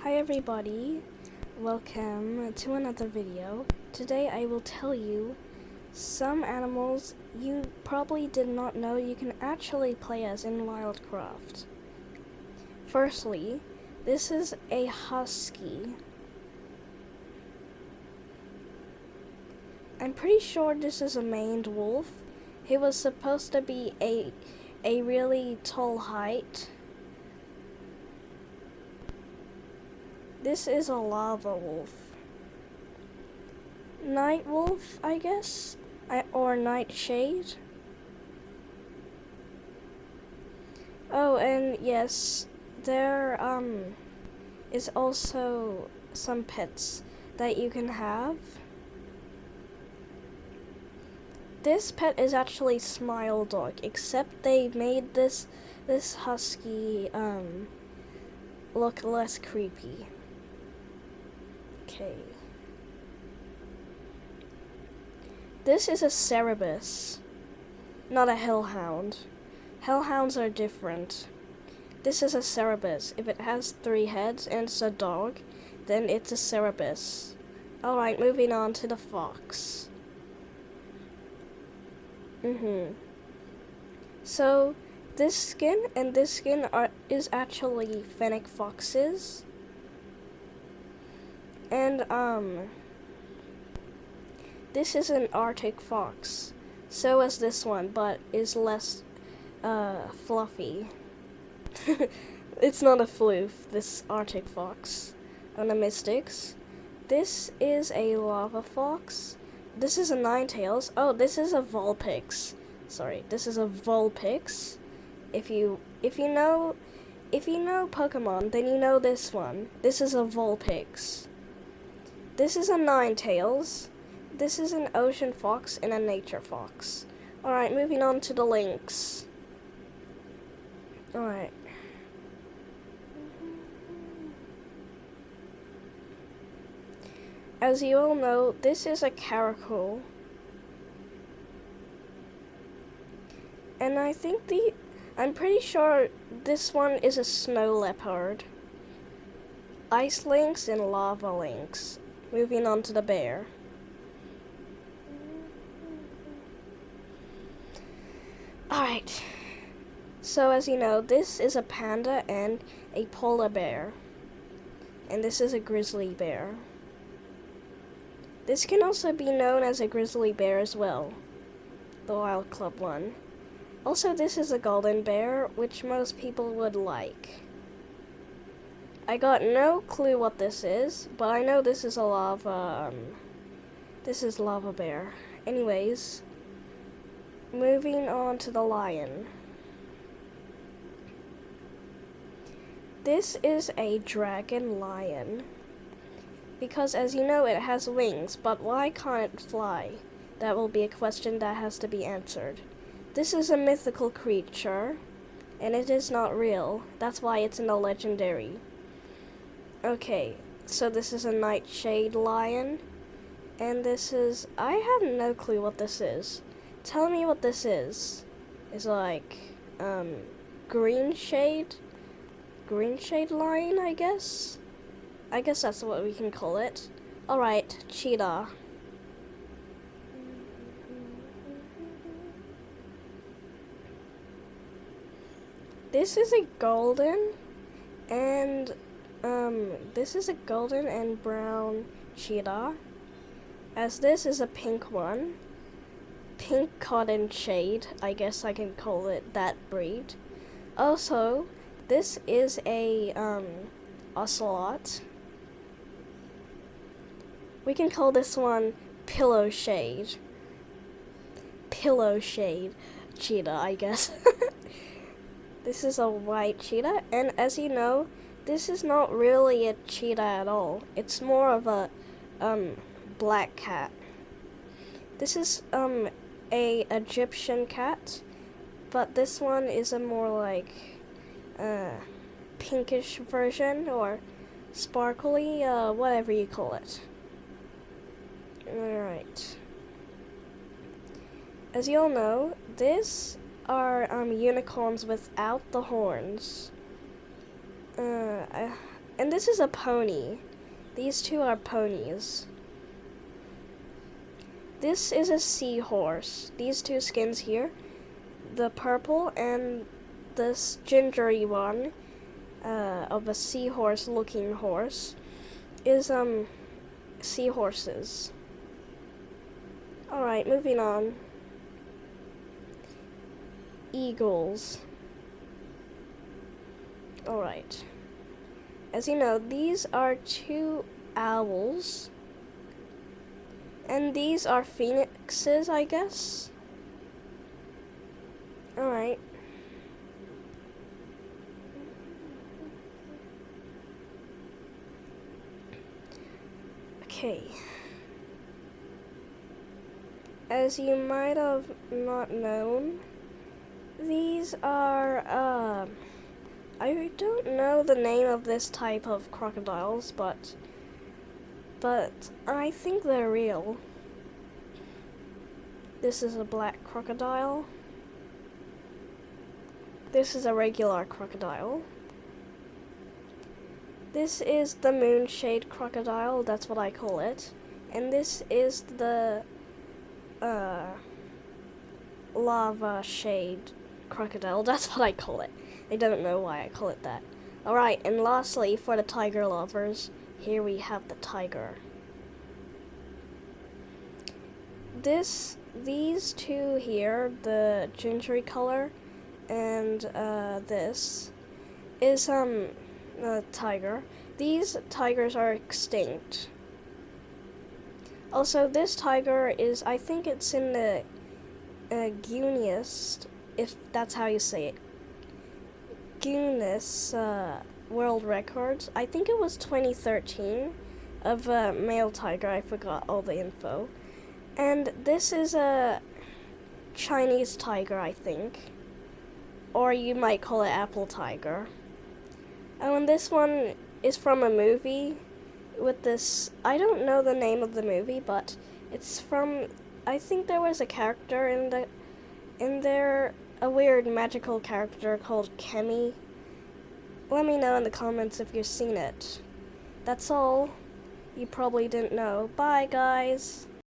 Hi everybody, welcome to another video. Today I will tell you some animals you probably did not know you can actually play as in Wildcraft. Firstly, this is a husky. I'm pretty sure this is a maned wolf. He was supposed to be a really tall height. This is a lava wolf. Night wolf, I guess? Or nightshade? Oh, and yes, there is also some pets that you can have. This pet is actually Smile Dog, except they made this husky look less creepy. Okay. This is a Cerberus, not a hellhound. Hellhounds are different. This is a Cerberus. If it has 3 heads and it's a dog, then it's a Cerberus. Alright, moving on to the fox. So, this skin and this skin is actually fennec foxes. And, this is an Arctic fox. So is this one, but is less, fluffy. It's not a floof, this Arctic fox. On the mystics. This is a lava fox. This is a Ninetails. Oh, this is a Vulpix. Sorry, this is a Vulpix. If you know Pokemon, then you know this one. This is a Vulpix. This is a Ninetails. This is an ocean fox and a nature fox. Alright, moving on to the lynx. Alright. As you all know, this is a caracal. And I'm pretty sure this one is a snow leopard. Ice lynx and lava lynx. Moving on to the bear. Alright. So as you know, this is a panda and a polar bear. And this is a grizzly bear. This can also be known as a grizzly bear as well. The Wild Club one. Also, this is a golden bear, which most people would like. I got no clue what this is, but I know this is a lava bear. Anyways, moving on to the lion. This is a dragon lion. Because as you know, it has wings, but why can't it fly? That will be a question that has to be answered. This is a mythical creature, and it is not real. That's why it's in the legendary. Okay, so this is a nightshade lion, and this is, I have no clue what this is. Tell me what this is. It's like, green shade lion, I guess? I guess that's what we can call it. Alright, cheetah. This is a golden and brown cheetah. As this is a pink one. Pink cotton shade, I guess I can call it that breed. Also, this is a ocelot. We can call this one pillow shade cheetah, I guess. This is a white cheetah, and as you know, this is not really a cheetah at all. It's more of a black cat. This is a Egyptian cat, but this one is a more like pinkish version or sparkly, whatever you call it. Alright. As you all know, this are unicorns without the horns. And this is a pony. These two are ponies. This is a seahorse. These two skins here, the purple and this gingery one of a seahorse looking horse is seahorses. Alright, moving on. Eagles. Alright. As you know, these are two owls. And these are phoenixes, I guess. Alright. Okay. As you might have not known, these are, I don't know the name of this type of crocodiles, but I think they're real. This is a black crocodile. This is a regular crocodile. This is the moonshade crocodile, that's what I call it. And this is the lava shade crocodile, that's what I call it. I don't know why I call it that. Alright, and lastly, for the tiger lovers, here we have the tiger. These two here, the gingery color and this is a tiger. These tigers are extinct. Also, this tiger is, I think it's in the Guinness, if that's how you say it, Guinness World Records. I think it was 2013 of a male tiger. I forgot all the info. And this is a Chinese tiger, I think. Or you might call it apple tiger. Oh, and this one is from a movie with this, I don't know the name of the movie, but it's from, I think there was a character in there, a weird magical character called Kemi. Let me know in the comments if you've seen it. That's all. You probably didn't know. Bye, guys.